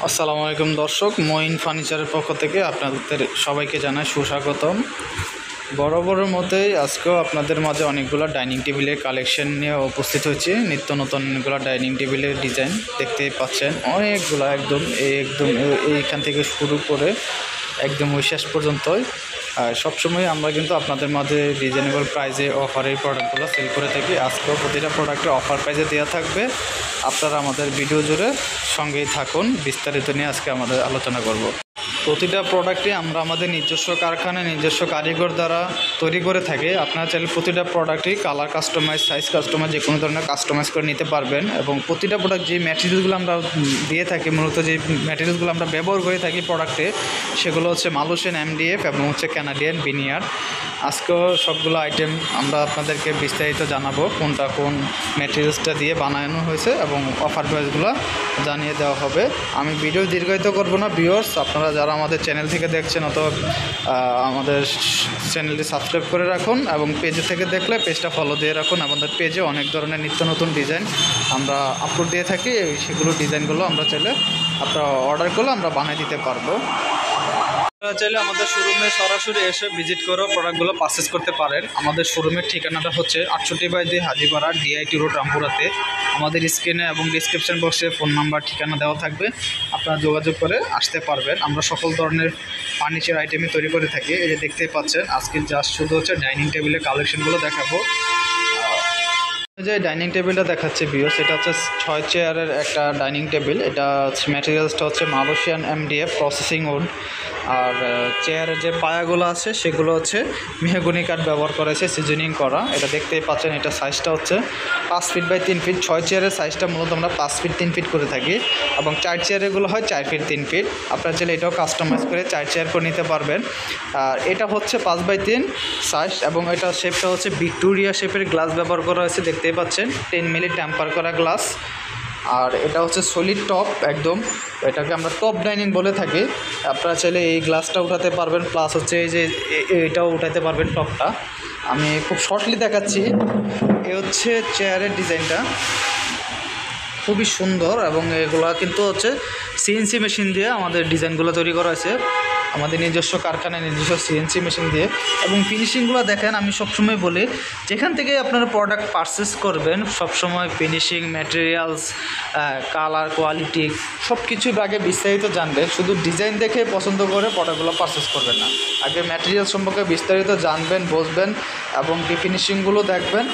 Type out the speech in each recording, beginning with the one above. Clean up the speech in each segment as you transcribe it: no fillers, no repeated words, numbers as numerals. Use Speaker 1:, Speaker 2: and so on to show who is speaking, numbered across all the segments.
Speaker 1: আসসালামু আলাইকুম দর্শক, মঈন ফার্নিচারের পক্ষ থেকে আপনাদের সবাইকে জানাই সুস্বাগতম। বরাবরের মতোই আজকেও আপনাদের মাঝে অনেকগুলো ডাইনিং টেবিলের কালেকশন নিয়ে উপস্থিত হয়েছি। নিত্য নতুন অনেকগুলো ডাইনিং টেবিলের ডিজাইন দেখতেই পাচ্ছেন, অনেকগুলো একদম এইখান থেকে শুরু করে একদম ওই শেষ পর্যন্তই। সবসময় আমরা কিন্তু আপনাদের মাঝে রিজনেবল প্রাইসে অফারের প্রোডাক্টগুলো সেল করে থাকি। আজকেও প্রতিটা প্রোডাক্টে অফার প্রাইসে দেওয়া থাকবে। আপনারা আমাদের ভিডিও জুড়ে সঙ্গেই থাকুন, বিস্তারিত নিয়ে আজকে আমাদের আলোচনা করব। প্রতিটা প্রোডাক্টে আমরা আমাদের নিজস্ব কারখানায় নিজস্ব কারিগর দ্বারা তৈরি করে থাকি। আপনারা চাইলে প্রতিটা প্রোডাক্টই কালার কাস্টমাইজ, সাইজ কাস্টমাইজ, যে কোনো ধরনের কাস্টমাইজ করে নিতে পারবেন। এবং প্রতিটা প্রোডাক্ট যে ম্যাটেরিয়ালসগুলো আমরা দিয়ে থাকি, মূলত যে ম্যাটেরিয়ালসগুলো আমরা ব্যবহার করে থাকি প্রোডাক্টে, সেগুলো হচ্ছে মালয়েশিয়ান MDF এবং হচ্ছে কানাডিয়ান ভিনিয়ার। আজকেও সবগুলো আইটেম আমরা আপনাদেরকে বিস্তারিত জানাবো, কোনটা কোন ম্যাটেরিয়ালসটা দিয়ে বানানো হয়েছে এবং অফার প্রাইসগুলো জানিয়ে দেওয়া হবে। আমি ভিডিও দীর্ঘায়িত করব না ভিউয়ার্স, আপনারা যারা আমাদের চ্যানেল থেকে দেখছেন অথবা আমাদের চ্যানেলটি সাবস্ক্রাইব করে রাখুন এবং পেজে থেকে দেখলে পেজটা ফলো দিয়ে রাখুন। আমাদের পেজে অনেক ধরনের নিত্য নতুন ডিজাইন আমরা আপলোড দিয়ে থাকি। সেগুলো ডিজাইনগুলো আমরা চাইলে আপনারা অর্ডার করলে আমরা বানিয়ে দিতে পারবো। আপনারা চাইলে আমাদের শোরুমে সরাসরি এসে ভিজিট করেও প্রোডাক্টগুলো পারচেস করতে পারেন। আমাদের শোরুমের ঠিকানাটা হচ্ছে 68/2 হাজিপাড়া, DIT রোড, রামপুরাতে। আমাদের স্ক্রিনে এবং ডিসক্রিপশন বক্সে ফোন নাম্বার, ঠিকানা দেওয়া থাকবে, আপনারা যোগাযোগ করে আসতে পারবেন। আমরা সকল ধরনের ফার্নিচার আইটেমই তৈরি করে থাকি। এই যে দেখতেই পাচ্ছেন, আজকে জাস্ট শুধু হচ্ছে ডাইনিং টেবিলের কালেকশনগুলো দেখাবো। যে ডাইনিং টেবিলটা দেখাচ্ছে ভিউয়ার্স, এটা হচ্ছে 6 চেয়ারের একটা ডাইনিং টেবিল। এটা ম্যাটেরিয়ালসটা হচ্ছে মালয়েশিয়ান MDF প্রসেসিং উড। আর চেয়ারের যে পায়াগুলো আছে সেগুলো হচ্ছে মেহগনি কাঠ ব্যবহার করেছে, সিজনিং করা। এটা দেখতেই পাচ্ছেন, এটা সাইজটা হচ্ছে 5 ফিট বাই 3 ফিট। 6 চেয়ারের সাইজটা মূলত আমরা 5 ফিট 3 ফিট করে থাকি এবং 4 চেয়ারেরগুলো হয় 4 ফিট 3 ফিট। আপনারা চাইলে এটাও কাস্টমাইজ করে 4 চেয়ার করে নিতে পারবেন। আর এটা হচ্ছে 5/3 সাইজ এবং এটা শেপটা হচ্ছে ভিক্টোরিয়া শেপের গ্লাস ব্যবহার করা হয়েছে, দেখতেই পাচ্ছেন 10 মিলি টেম্পার করা গ্লাস। আর এটা হচ্ছে সলিড টপ একদম, এটাকে আমরা টপ ডাইনিং বলে থাকি। আপনারা চাইলে এই গ্লাসটা উঠাতে পারবেন, প্লাস হচ্ছে এই যে এটাও উঠাতে পারবেন টপটা। আমি খুব শর্টলি দেখাচ্ছি। এ হচ্ছে চেয়ারের ডিজাইনটা, খুবই সুন্দর এবং এগুলো কিন্তু হচ্ছে CNC মেশিন দিয়ে আমাদের ডিজাইনগুলো তৈরি করা হয়েছে, আমাদের নিজস্ব কারখানায় নিজস্ব CNC মেশিন দিয়ে। এবং ফিনিশিংগুলো দেখেন, আমি সবসময় বলি যেখান থেকে আপনারা প্রোডাক্ট পারচেস করবেন সবসময় ফিনিশিং, ম্যাটেরিয়ালস, কালার, কোয়ালিটি সব কিছুর আগে বিস্তারিত জানবেন। শুধু ডিজাইন দেখে পছন্দ করে প্রোডাক্টগুলো পারচেস করবেন না, আগে ম্যাটেরিয়াল সম্পর্কে বিস্তারিত জানবেন, বুঝবেন এবং ফিনিশিংগুলো দেখবেন,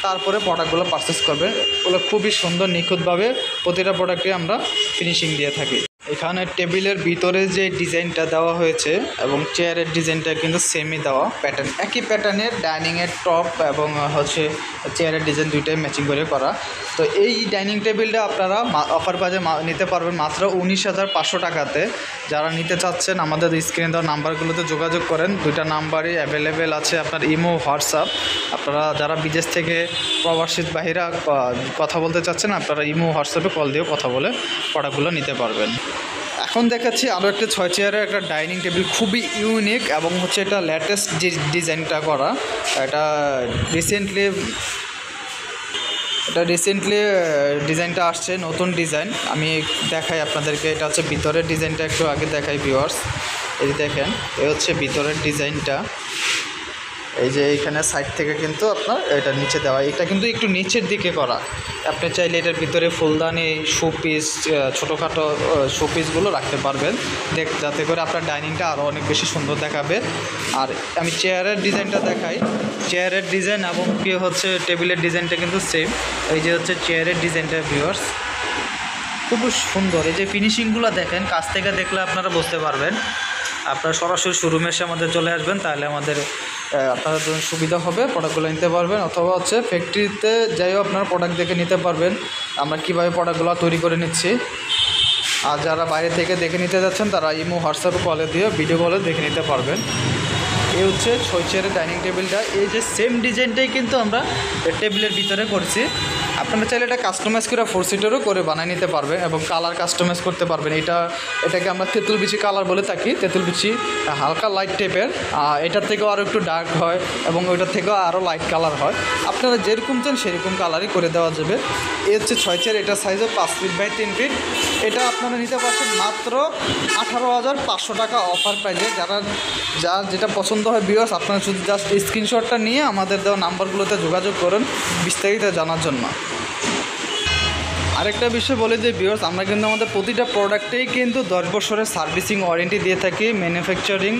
Speaker 1: তারপরে প্রোডাক্টগুলো পারচেস করবেন। ওগুলো খুবই সুন্দর নিখুঁতভাবে প্রতিটা প্রোডাক্টে আমরা ফিনিশিং দিয়ে থাকি। এখানে টেবিলের ভিতরে যে ডিজাইনটা দেওয়া হয়েছে এবং চেয়ারের ডিজাইনটা কিন্তু সেমই দেওয়া, প্যাটার্ন একই প্যাটার্নের, ডাইনিংয়ের টপ এবং হচ্ছে চেয়ারের ডিজাইন দুইটাই ম্যাচিং করে করা। তো এই ডাইনিং টেবিলটা আপনারা অফার প্রাইসে নিতে পারবেন মাত্র 19,500 টাকাতে। যারা নিতে চাচ্ছেন আমাদের স্ক্রিনে দেওয়া নাম্বারগুলোতে যোগাযোগ করেন। দুইটা নাম্বারই অ্যাভেলেবেল আছে, আপনার ইমো, হোয়াটসঅ্যাপ। আপনারা যারা বিদেশ থেকে প্রবাসী বাহিরা কথা বলতে চাচ্ছেন, আপনারা ইমো, হোয়াটসঅ্যাপে কল দিয়েও কথা বলে প্রোডাক্টগুলো নিতে পারবেন। এখন দেখাচ্ছি আরও একটা 6 চেয়ারের একটা ডাইনিং টেবিল, খুবই ইউনিক এবং হচ্ছে এটা লেটেস্ট যে ডিজাইনটা করা। এটা রিসেন্টলি ডিজাইনটা আসছে, নতুন ডিজাইন। আমি দেখাই আপনাদেরকে, এটা হচ্ছে ভিতরের ডিজাইনটা একটু আগে দেখাই ভিউয়ার্স। এই যে দেখেন, এই হচ্ছে ভিতরের ডিজাইনটা। এই যে এইখানে সাইড থেকে কিন্তু আপনার এটা নিচে দেওয়া, এটা কিন্তু একটু নিচের দিকে করা। আপনি চাইলে এটার ভিতরে ফুলদানি, শোপিস, ছোটোখাটো শোপিসগুলো রাখতে পারবেন, যাতে করে আপনার ডাইনিংটা আরও অনেক বেশি সুন্দর দেখাবে। আর আমি চেয়ারের ডিজাইনটা দেখাই, চেয়ারের ডিজাইন এবং কি হচ্ছে টেবিলের ডিজাইনটা কিন্তু সেম। এই যে হচ্ছে চেয়ারের ডিজাইনটা ভিউয়ার্স, খুব সুন্দর। এই যে ফিনিশিংগুলো দেখেন, কাছ থেকে দেখলে আপনারা বুঝতে পারবেন। আপনারা সরাসরি শোরুমে এসে আমাদের চলে আসবেন, তাহলে আমাদের আপনাদের জন্য সুবিধা হবে, প্রোডাক্টগুলো নিতে পারবেন। অথবা হচ্ছে ফ্যাক্টরিতে যাইও আপনারা প্রোডাক্ট দেখে নিতে পারবেন, আমরা কীভাবে প্রোডাক্টগুলো তৈরি করে নিচ্ছি। আর যারা বাইরে থেকে দেখে নিতে যাচ্ছেন, তারা ইমো, হোয়াটসঅ্যাপে কলে দিয়ে ভিডিও কলে দেখে নিতে পারবেন। এই হচ্ছে 6 চেয়ারের ডাইনিং টেবিলটা। এই যে সেম ডিজাইনটাই কিন্তু আমরা টেবিলের ভিতরে করছি। আপনারা চাইলে এটা কাস্টমাইজ করে 4 সিটারও করে বানিয়ে নিতে পারবেন এবং কালার কাস্টমাইজ করতে পারবেন। এটাকে আমরা তেঁতুল বিচি কালার বলে থাকি। তেঁতুল বিচি হালকা লাইট টাইপের, এটার থেকেও আরও একটু ডার্ক হয় এবং ওইটার থেকেও আরও লাইট কালার হয়। আপনারা যেরকম চান সেরকম কালারই করে দেওয়া যাবে। এ হচ্ছে 6 চেয়ার, এটা সাইজও 5 ফিট বাই 3 ফিট। এটা আপনারা নিতে পারছেন মাত্র 18,500 টাকা অফার প্রাইজে। যার যেটা পছন্দ হয় ভিউয়ার্স, আপনারা শুধু জাস্ট স্ক্রিনশটটা নিয়ে আমাদের দেওয়া নাম্বারগুলোতে যোগাযোগ করুন বিস্তারিত জানার জন্য। আরেকটা বিষয় বলে যে ভিউয়ার্স, আমরা কিন্তু আমাদের প্রতিটা প্রোডাক্টেই কিন্তু 10 বছরের সার্ভিসিং ওয়ারেন্টি দিয়ে থাকি। ম্যানুফ্যাকচারিং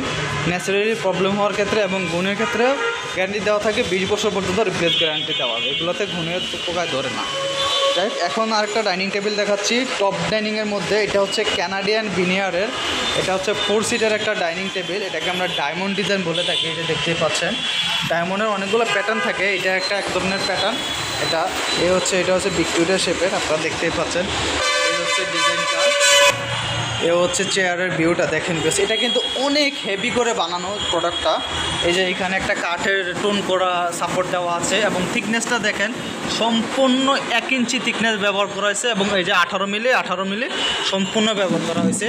Speaker 1: ন্যাচারালি প্রবলেম হওয়ার ক্ষেত্রে এবং গুণের ক্ষেত্রে গ্যারান্টি দেওয়া থাকে 20 বছর পর্যন্ত রিপ্লেস গ্যারান্টি দেওয়া হয়। এগুলোতে গুণের পোকায় ধরে না। রাইট, এখন আরেকটা ডাইনিং টেবিল দেখাচ্ছি টপ ডাইনিংয়ের মধ্যে। এটা হচ্ছে ক্যানাডিয়ান ভিনিয়ারের, এটা হচ্ছে 4 সিটের একটা ডাইনিং টেবিল। এটাকে আমরা ডায়মন্ড ডিজাইন বলে থাকি। এটা দেখতেই পাচ্ছেন ডায়মন্ডের অনেকগুলো প্যাটার্ন থাকে, এটা একটা এক ধরনের প্যাটার্ন। এটা হচ্ছে ভিক্টোরিয়া শেপের, আপনারা দেখতেই পাচ্ছেন। এই হচ্ছে ডিজাইনটা, এ হচ্ছে চেয়ারের ভিউটা দেখেন বেশ। এটা কিন্তু অনেক হেভি করে বানানো প্রোডাক্টটা। এই যে এখানে একটা কাঠের টোন করা সাপোর্ট দেওয়া আছে এবং থিকনেসটা দেখেন সম্পূর্ণ 1 ইঞ্চি থিকনেস ব্যবহার করা হয়েছে এবং এই যে 18 মিলি সম্পূর্ণ ব্যবহার করা হয়েছে।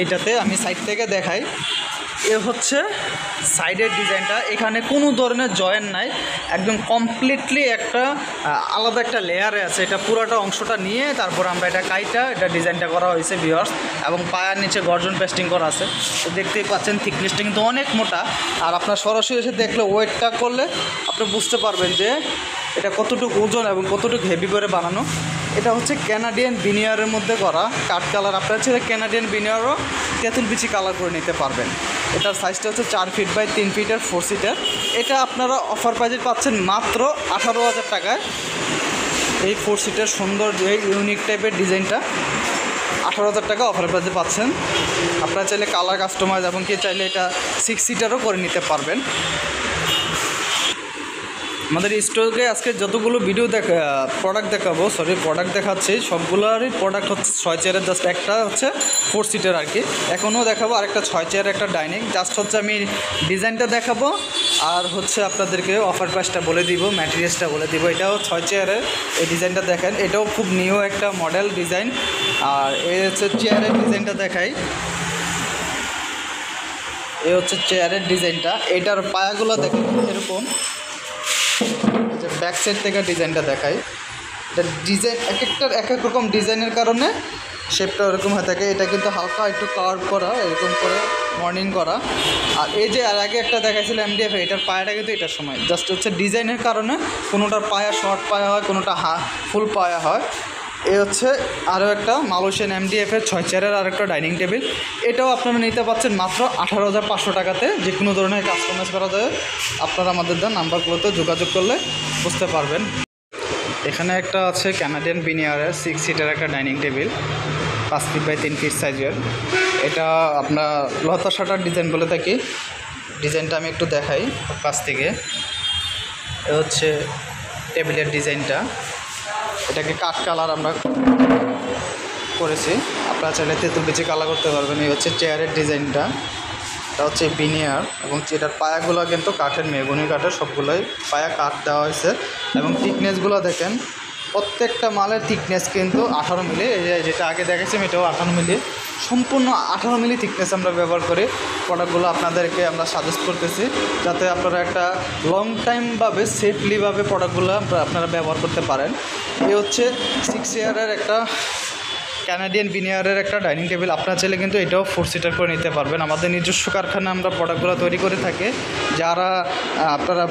Speaker 1: এইটাতে আমি সাইড থেকে দেখাই, এ হচ্ছে সাইডের ডিজাইনটা। এখানে কোনো ধরনের জয়েন্ট নাই, একদম কমপ্লিটলি একটা আলাদা একটা লেয়ারে আছে। এটা পুরোটা অংশটা নিয়ে তারপর আমরা এটা ডিজাইনটা করা হয়েছে ভিউয়ার্স, এবং পায়ের নিচে গর্জন পেস্টিং করা আছে। তো দেখতেই পাচ্ছেন থিকনেসটা কিন্তু অনেক মোটা। আর আপনার সরাসরি এসে দেখলে ওয়েটটা করলে আপনি বুঝতে পারবেন যে এটা কতটুকু ওজন এবং কতটুকু হেভি করে বানানো। এটা হচ্ছে ক্যানাডিয়ান ভিনিয়ারের মধ্যে করা কাঠ কালার। আপনারা ছেলে ক্যানাডিয়ান ভিনিয়ারও তেঁতুল বিচি কালার করে নিতে পারবেন। এটার সাইজটা হচ্ছে 4 ফিট বাই 3 ফিটের 4 সিটার। এটা আপনারা অফার প্রাইজে পাচ্ছেন মাত্র 18,000 টাকায়। এই 4 সিটার সুন্দর যে ইউনিক টাইপের ডিজাইনটা 18,000 টাকা অফার প্রাইজে পাচ্ছেন। আপনারা চাইলে কালার কাস্টমাইজ এবং কি চাইলে এটা 6 সিটারও করে নিতে পারবেন। আমাদের স্টোরে আজকে যতগুলো প্রোডাক্ট দেখাচ্ছি সবগুলোরই প্রোডাক্ট হচ্ছে 6 চেয়ারের, জাস্ট একটা হচ্ছে 4 সিটার আর কি। এখনও দেখাবো আরেকটা 6 চেয়ারের একটা ডাইনিং। জাস্ট হচ্ছে আমি ডিজাইনটা দেখাবো আর হচ্ছে আপনাদেরকে অফার প্রাইসটা বলে দিব, ম্যাটেরিয়ালসটা বলে দিব। এটাও 6 চেয়ারের, এই ডিজাইনটা দেখেন, এটাও খুব নিউ একটা মডেল ডিজাইন। আর এই হচ্ছে চেয়ারের ডিজাইনটা দেখাই, এই হচ্ছে চেয়ারের ডিজাইনটা। এটার পায়াগুলো দেখেন এরকম, যে ব্যাক সাইড থেকে ডিজাইনটা দেখাই। এটা ডিজাইন এক এক রকম ডিজাইনের কারণে শেপটা ওরকম হয়ে থাকে। এটা কিন্তু হালকা একটু কার্ভ করা, এরকম করে মর্নিং করা। আর এই যে আর আগে একটা দেখাইছিল MDF, এটার পায়াটা কিন্তু এটার সময় জাস্ট হচ্ছে ডিজাইনের কারণে কোনোটার পায়া শর্ট পায়া হয়, কোনোটা ফুল পায়া হয়। এই হচ্ছে আরও একটা মালয়েশিয়ান MDF-এর 6 চেয়ারের আর একটা ডাইনিং টেবিল। এটাও আপনারা নিতে পারছেন মাত্র 18,500 টাকাতে। যে কোনো ধরনের কাস্টমাইজ করা যায়, আপনারা আমাদের দেওয়া নাম্বারগুলোতে যোগাযোগ করলে বুঝতে পারবেন। এখানে একটা আছে ক্যানাডিয়ান ভিনিয়ারের 6 সিটার একটা dining table, 5 feet by 3 feet সাইজের। এটা আপনার লতা শাটার ডিজাইন বলে থাকি। ডিজাইনটা আমি একটু দেখাই কাছ থেকে। এ হচ্ছে টেবিলের ডিজাইনটা, এটাকে কাঠ কালার আমরা করেছি। আপনারা চাইলে তেঁতুল বিচি কালার করতে পারবেন। এই হচ্ছে চেয়ারের ডিজাইনটা, এটা হচ্ছে ভিনিয়ার এবং এটার পায়াগুলো কিন্তু কাঠের, মেহগনি কাঠের সবগুলোই পায়া কাঠ দেওয়া হয়েছে। এবং থিকনেসগুলো দেখেন, প্রত্যেকটা মালের থিকনেস কিন্তু 18 মিলি। এই যেটা আগে দেখেছি এটাও 18 মিলি, সম্পূর্ণ 18 মিলি থিকনেস আমরা ব্যবহার করি। প্রোডাক্টগুলো আপনাদেরকে আমরা সাজেস্ট করতেছি যাতে আপনারা একটা লং টাইমভাবে সেফলিভাবে প্রোডাক্টগুলো আপনারা ব্যবহার করতে পারেন। এই হচ্ছে 6 চেয়ারের একটা ক্যানাডিয়ান ভিনিয়ারের একটা ডাইনিং টেবিল। আপনারা চাইলে কিন্তু এটাও 4 সিটার করে নিতে পারবেন। আমাদের নিজস্ব কারখানায় আমরা প্রোডাক্টগুলো তৈরি করে থাকি। যারা আপনারা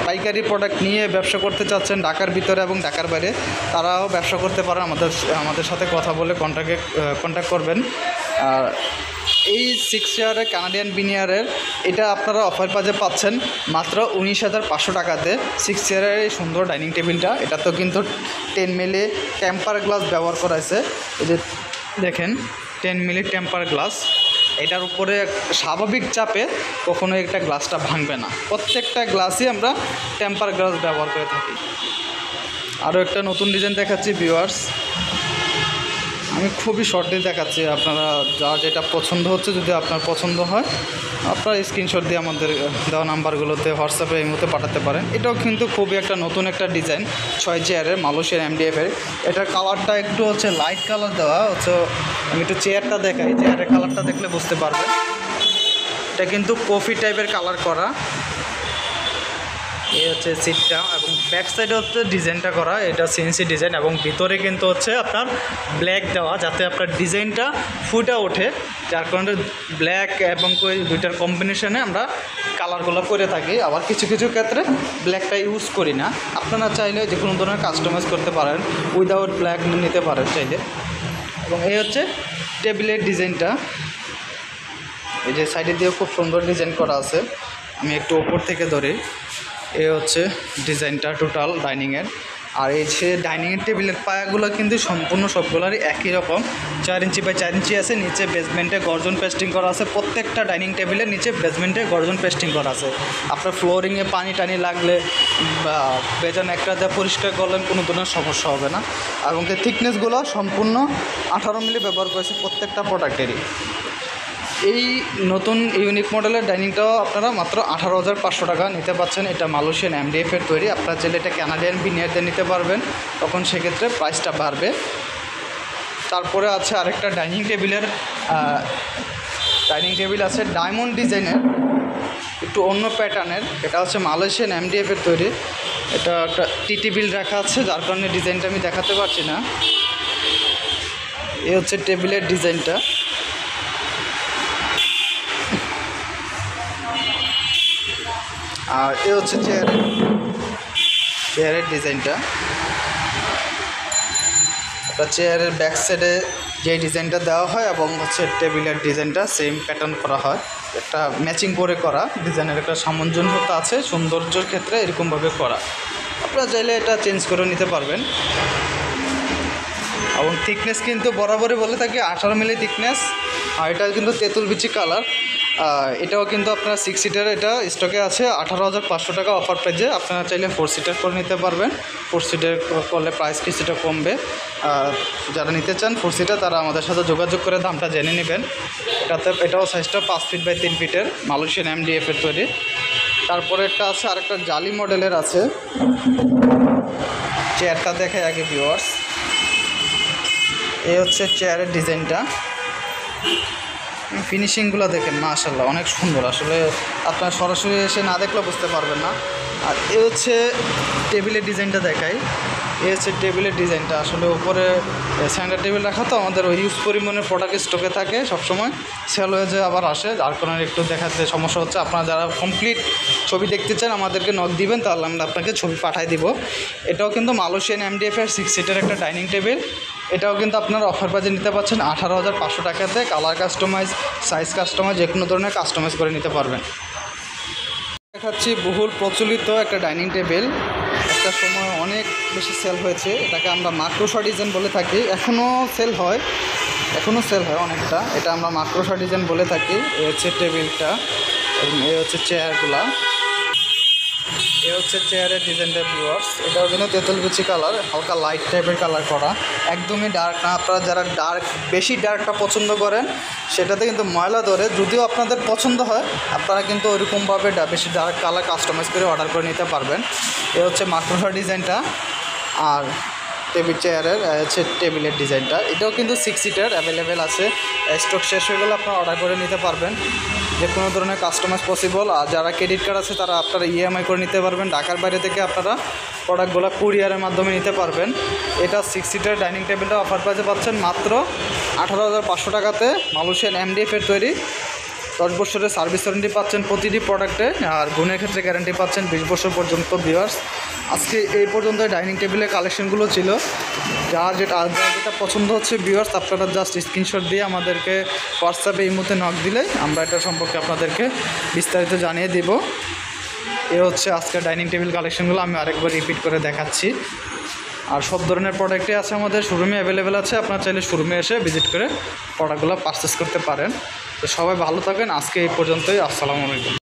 Speaker 1: পাইকারি প্রোডাক্ট নিয়ে ব্যবসা করতে চাচ্ছেন ঢাকার ভিতরে এবং ঢাকার বাইরে, তারাও ব্যবসা করতে পারেন। আমাদের সাথে কথা বলে কন্ট্যাক্ট করবেন। আর এই 6 চেয়ারের কানাডিয়ান ভিনিয়ারের এটা আপনারা অফার প্রাইজে পাচ্ছেন মাত্র 19,500 টাকাতে। 6 চেয়ারের এই সুন্দর ডাইনিং টেবিলটা, এটা তো কিন্তু 10 মিলি টেম্পার গ্লাস ব্যবহার করা আছে। এই যে দেখেন 10 মিলি টেম্পার গ্লাস, এটার উপরে স্বাভাবিক চাপে কখনো একটা গ্লাসটা ভাঙবে না। প্রত্যেকটা গ্লাসই আমরা টেম্পার গ্লাস ব্যবহার করে থাকি। আরও একটা নতুন ডিজাইন দেখাচ্ছি ভিউয়ার্স। আমি খুবই শর্টলি দেখাচ্ছি, আপনারা যা যেটা পছন্দ হচ্ছে যদি আপনার পছন্দ হয় আপনারা স্ক্রিনশট দিয়ে আমাদের দেওয়া নাম্বারগুলোতে হোয়াটসঅ্যাপে এই মুহূর্তে পাঠাতে পারেন। এটাও কিন্তু খুবই একটা নতুন একটা ডিজাইন 6 চেয়ারের মালয়েশিয়ান এমডিএফের। এটার কালারটা একটু হচ্ছে লাইট কালার দেওয়া হচ্ছে। আমি একটু চেয়ারটা দেখাই, চেয়ারের কালারটা দেখলে বুঝতে পারবেন। এটা কিন্তু কফি টাইপের কালার করা। এই হচ্ছে সিটটা এবং ব্যাক সাইডে হচ্ছে ডিজাইনটা করা, এটা সিএনসি ডিজাইন এবং ভিতরে কিন্তু হচ্ছে আপনার ব্ল্যাক দেওয়া যাতে আপনার ডিজাইনটা ফুটে ওঠে, যার কারণে ব্ল্যাক এবং ওই দুইটার কম্বিনেশনে আমরা কালারগুলো করে থাকি। আবার কিছু কিছু ক্ষেত্রে ব্ল্যাকটা ইউজ করি না, আপনারা চাইলে যে কোনো ধরনের কাস্টমাইজ করতে পারেন, উইদাউট ব্ল্যাক নিতে পারেন চাইলে। এবং এই হচ্ছে টেবিলের ডিজাইনটা, এই যে সাইডে দিয়ে খুব সুন্দর ডিজাইন করা আছে। আমি একটু ওপর থেকে ধরি, এই হচ্ছে ডিজাইনটা টোটাল ডাইনিংয়ের। আর এই যে ডাইনিংয়ের টেবিলের পায়াগুলো কিন্তু সম্পূর্ণ সবগুলোরই একই রকম, 4 ইঞ্চি বাই 4 ইঞ্চি আছে। নিচে বেসমেন্টে গর্জন পেস্টিং করা আছে, প্রত্যেকটা ডাইনিং টেবিলের নিচে বেসমেন্টে গর্জন পেস্টিং করা আছে। আপনার ফ্লোরিংয়ে পানি টানি লাগলে বা বেজান একটা যা পরিষ্কার করলেন কোনো ধরনের সমস্যা হবে না। এবং থিকনেসগুলো সম্পূর্ণ 18 মিলি ব্যবহার করেছে প্রত্যেকটা প্রোডাক্টেরই। এই নতুন ইউনিক মডেলের ডাইনিংটাও আপনারা মাত্র 18,500 টাকা নিতে পাচ্ছেন। এটা মালয়েশিয়ান এমডিএফের তৈরি। আপনারা চাইলে এটা কানাডিয়ান ভিনিয়ারদের নিতে পারবেন, তখন সেক্ষেত্রে প্রাইসটা বাড়বে। তারপরে আছে আরেকটা ডাইনিং টেবিল আছে ডায়মন্ড ডিজাইনের, একটু অন্য প্যাটার্নের। এটা হচ্ছে মালয়েশিয়ান এমডিএফের তৈরি। এটা একটা টিটি বিল রাখা আছে, যার কারণে ডিজাইনটা আমি দেখাতে পারছি না। এই হচ্ছে টেবিলের ডিজাইনটা। আর এ হচ্ছে চেয়ারের ডিজাইনটা। একটা চেয়ারের ব্যাক সাইডে যে ডিজাইনটা দেওয়া হয় এবং হচ্ছে টেবিলের ডিজাইনটা সেম প্যাটার্ন করা হয়, একটা ম্যাচিং করে করা। ডিজাইনের একটা সামঞ্জস্যতা আছে, সৌন্দর্যের ক্ষেত্রে এরকমভাবে করা। আপনারা চাইলে এটা চেঞ্জ করে নিতে পারবেন। এবং থিকনেস কিন্তু বরাবরই বলে থাকি 18 মিলি থিকনেস। আর এটা কিন্তু তেঁতুল বিচি কালার। এটাও কিন্তু আপনারা 6 সিটার, এটা স্টকে আছে 18,500 টাকা অফার প্রাইজে। আপনারা চাইলে 4 সিটার করে নিতে পারবেন। 4 সিটার করলে প্রাইস কিছুটা কমবে। যারা নিতে চান 4 সিটার তারা আমাদের সাথে যোগাযোগ করে দামটা জেনে নেবেন। এটাও সাইজটা 5 ফিট বাই 3 ফিটের মালয়েশিয়ান এমডিএফের তৈরি। তারপরে একটা আছে আরেকটা জালি মডেলের আছে। চেয়ারটা দেখে আগে ভিউয়ার্স, এই হচ্ছে চেয়ারের ডিজাইনটা। ফিনিশিংগুলো দেখেন মাশাআল্লাহ অনেক সুন্দর, আসলে আপনার সরাসরি এসে না দেখলে বুঝতে পারবেন না। আর এ হচ্ছে টেবিলের ডিজাইনটা দেখাই। এই হচ্ছে টেবিলের ডিজাইনটা, আসলে উপরে সেন্টার টেবিল রাখা তো আমাদের ওই ইউজ পরিমাণের প্রোডাক্ট স্টকে থাকে, সবসময় সেল হয়ে যায় আবার আসে, যার কারণে একটু দেখাতে সমস্যা হচ্ছে। আপনারা যারা কমপ্লিট ছবি দেখতে চান আমাদেরকে নক দিবেন, তাহলে আমরা আপনাকে ছবি পাঠিয়ে দিব। এটাও কিন্তু মালয়েশিয়ান এমডিএফের 6 সিটার একটা ডাইনিং টেবিল। এটাও কিন্তু আপনারা অফার প্রাইজে নিতে পারছেন 18,500 টাকাতে। কালার কাস্টমাইজ, সাইজ কাস্টমাইজ, যে কোনো ধরনের কাস্টমাইজ করে নিতে পারবেন। দেখাচ্ছি বহুল প্রচলিত একটা ডাইনিং টেবিল, একটা সময় অনেক বেশি সেল হয়েছে। এটাকে আমরা মাকড়সা ডিজাইন বলে থাকি, এখনও সেল হয় অনেকটা। এটা আমরা মাকড়সা ডিজাইন বলে থাকি। এই হচ্ছে টেবিলটা এবং এই হচ্ছে চেয়ারগুলা। এ হচ্ছে চেয়ারের ডিজাইনটা ভিউয়ার্স। এটাও কিন্তু তেঁতুল বিচি কালার, হালকা লাইট টাইপের কালার করা, একদমই ডার্ক না। আপনারা যারা বেশি ডার্কটা পছন্দ করেন সেটাতে কিন্তু ময়লা ধরে, যদিও আপনাদের পছন্দ হয় আপনারা কিন্তু ওইরকমভাবে বেশি ডার্ক কালার কাস্টমাইজ করে অর্ডার করে নিতে পারবেন। এ হচ্ছে মাকড়সা ডিজাইনটা। আর চেয়ারের হচ্ছে টেবিলের ডিজাইনটা। এটাও কিন্তু 6 সিটার অ্যাভেলেবেল আছে। স্টক শেষ হয়ে গেলে আপনারা অর্ডার করে নিতে পারবেন, যে কোনো ধরনের কাস্টমাইজ পসিবল। আর যারা ক্রেডিট কার্ড আছে তারা আপনারা ইএমআই করে নিতে পারবেন। ঢাকার বাইরে থেকে আপনারা প্রোডাক্টগুলো কুরিয়ারের মাধ্যমে নিতে পারবেন। এটা 6 সিটার ডাইনিং টেবিলটা অফার প্রাইসে পাচ্ছেন মাত্র 18,500 টাকাতে। মালয়েশিয়ান এমডিএফের তৈরি, 10 বছরের সার্ভিস ওয়ারেন্টি পাচ্ছেন প্রতিটি প্রোডাক্টে, আর গুণের ক্ষেত্রে গ্যারান্টি পাচ্ছেন 20 বছর পর্যন্ত। ভিউয়ার্স, আজকে এই পর্যন্ত ডাইনিং টেবিলের কালেকশনগুলো ছিল। যার যেটা পছন্দ হচ্ছে ভিউয়ার্স, আপনারা জাস্ট স্ক্রিনশট দিয়ে আমাদেরকে হোয়াটসঅ্যাপে এই মুহূর্তে নক দিলে আমরা এটা সম্পর্কে আপনাদেরকে বিস্তারিত জানিয়ে দিব। এ হচ্ছে আজকের ডাইনিং টেবিল কালেকশনগুলো, আমি আরেকবার রিপিট করে দেখাচ্ছি। আর সব ধরনের প্রোডাক্টই আছে আমাদের শোরুমে অ্যাভেলেবেল আছে, আপনারা চাইলে শোরুমে এসে ভিজিট করে প্রোডাক্টগুলো পারচেস করতে পারেন। তো সবাই ভালো থাকেন, আজকে এই পর্যন্তই। আসসালামু আলাইকুম।